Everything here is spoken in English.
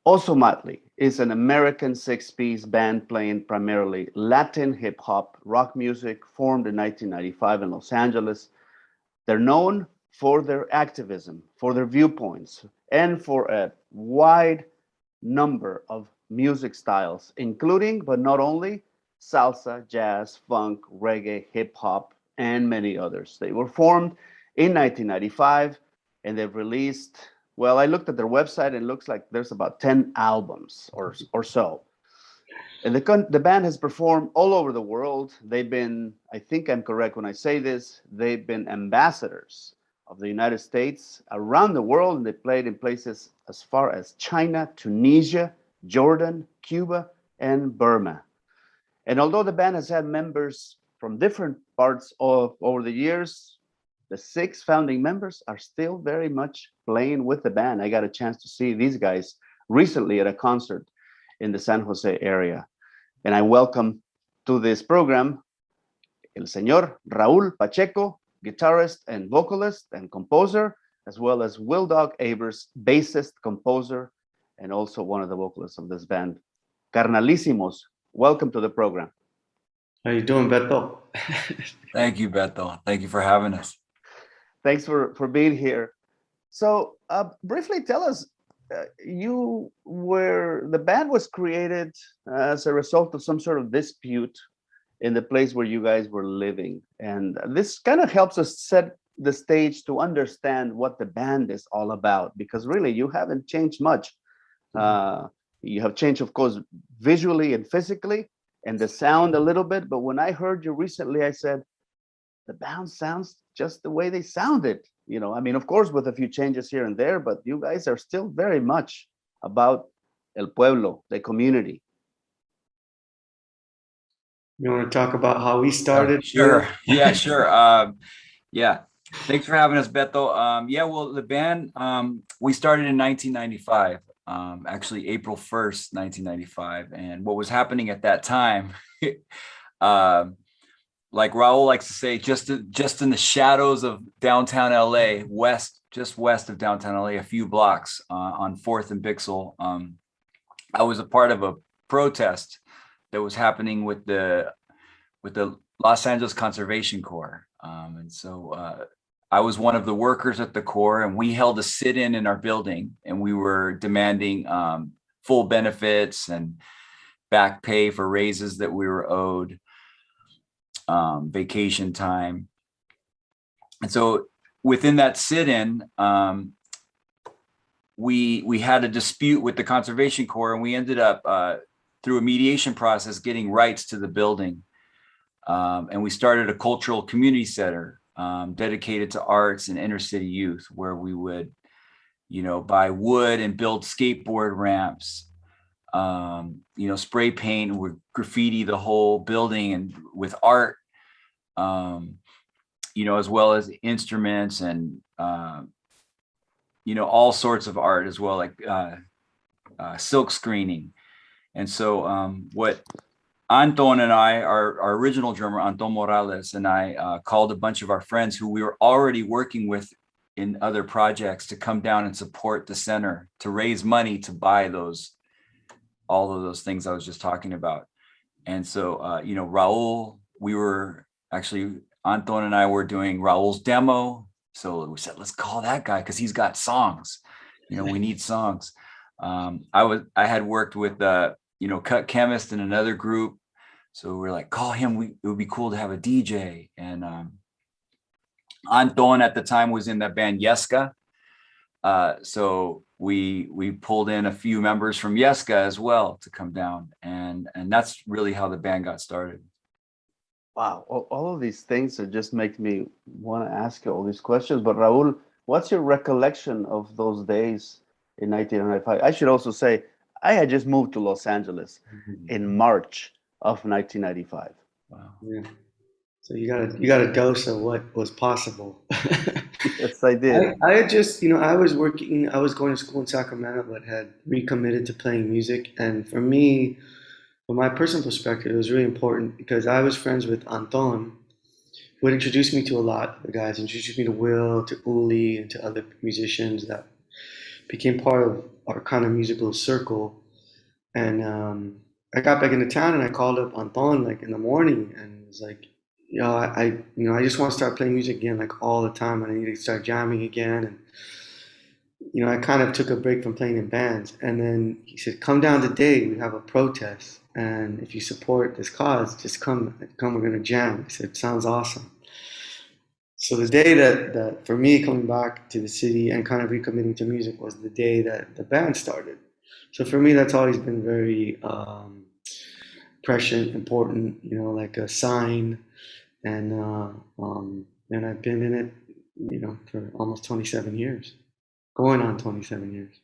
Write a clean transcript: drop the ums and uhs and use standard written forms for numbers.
Ozomatli is an American six-piece band playing primarily Latin hip-hop rock music formed in 1995 in Los Angeles. They're known for their activism, for their viewpoints, and for a wide number of music styles, including, but not only, salsa, jazz, funk, reggae, hip hop, and many others. They were formed in 1995 and they've released, well, I looked at their website and it looks like there's about 10 albums or so. And the band has performed all over the world. They've been, I think I'm correct when I say this, they've been ambassadors of the United States around the world, and they played in places as far as China, Tunisia, Jordan, Cuba, and Burma. And although the band has had members from different parts of over the years, the six founding members are still very much playing with the band. I got a chance to see these guys recently at a concert in the San Jose area. And I welcome to this program el señor Raúl Pacheco, guitarist and vocalist and composer, as well as Will Dog Avers, bassist, composer, and also one of the vocalists of this band. Carnalísimos, welcome to the program. How you doing, Betto? Thank you, Betto. Thank you for having us. Thanks for being here. So briefly tell us, the band was created as a result of some sort of dispute in the place where you guys were living. And this kind of helps us set the stage to understand what the band is all about, because really you haven't changed much. You have changed, of course, visually and physically, and the sound a little bit. But when I heard you recently, I said, the band sounds just the way they sounded. You know, I mean, of course, with a few changes here and there, but you guys are still very much about el pueblo, the community. You want to talk about how we started? Sure. Yeah, sure. Yeah. Thanks for having us, Betto. Yeah, well, the band, we started in 1995, actually April 1st, 1995. And what was happening at that time, like Raul likes to say, just in the shadows of downtown LA, just west of downtown LA, a few blocks on 4th and Bixel. I was a part of a protest that was happening with the Los Angeles Conservation Corps. And so I was one of the workers at the Corps, and we held a sit-in our building, and we were demanding full benefits and back pay for raises that we were owed, vacation time. And so within that sit-in, we had a dispute with the Conservation Corps, and we ended up through a mediation process getting rights to the building. And we started a cultural community center dedicated to arts and inner city youth, where we would, buy wood and build skateboard ramps, spray paint, would graffiti the whole building and with art, as well as instruments and, all sorts of art as well, like silk screening. And so what Anton and I, our original drummer, Anton Morales, and I called a bunch of our friends who we were already working with in other projects to come down and support the center, to raise money to buy all of those things I was just talking about. And so, Raul, Anton and I were doing Raul's demo. So we said, let's call that guy because he's got songs. We need songs. I had worked with Cut Chemist in another group. So we're like, call him. It would be cool to have a DJ. And Anton at the time was in that band Yeska. So we pulled in a few members from Yeska as well to come down. And that's really how the band got started. Wow. All of these things are just make me want to ask you all these questions. But Raul, what's your recollection of those days in 1995? I should also say, I had just moved to Los Angeles in March of 1995. Wow. Yeah. So you got a dose of what was possible. Yes, I did. I had just, I was going to school in Sacramento, but had recommitted to playing music. And for me, from my personal perspective, it was really important because I was friends with Anton, who had introduced me to a lot of the guys, introduced me to Will, to Uli, and to other musicians that became part of our kind of musical circle. And I got back into town and I called up Anton like in the morning and was like, I just want to start playing music again like all the time and I need to start jamming again. And I kind of took a break from playing in bands. And then he said, come down today, we have a protest. And if you support this cause, just come, we're going to jam. I said, sounds awesome. So the day that for me coming back to the city and kind of recommitting to music was the day that the band started. So for me, that's always been very prescient, important, like a sign. And I've been in it, for almost 27 years, going on 27 years.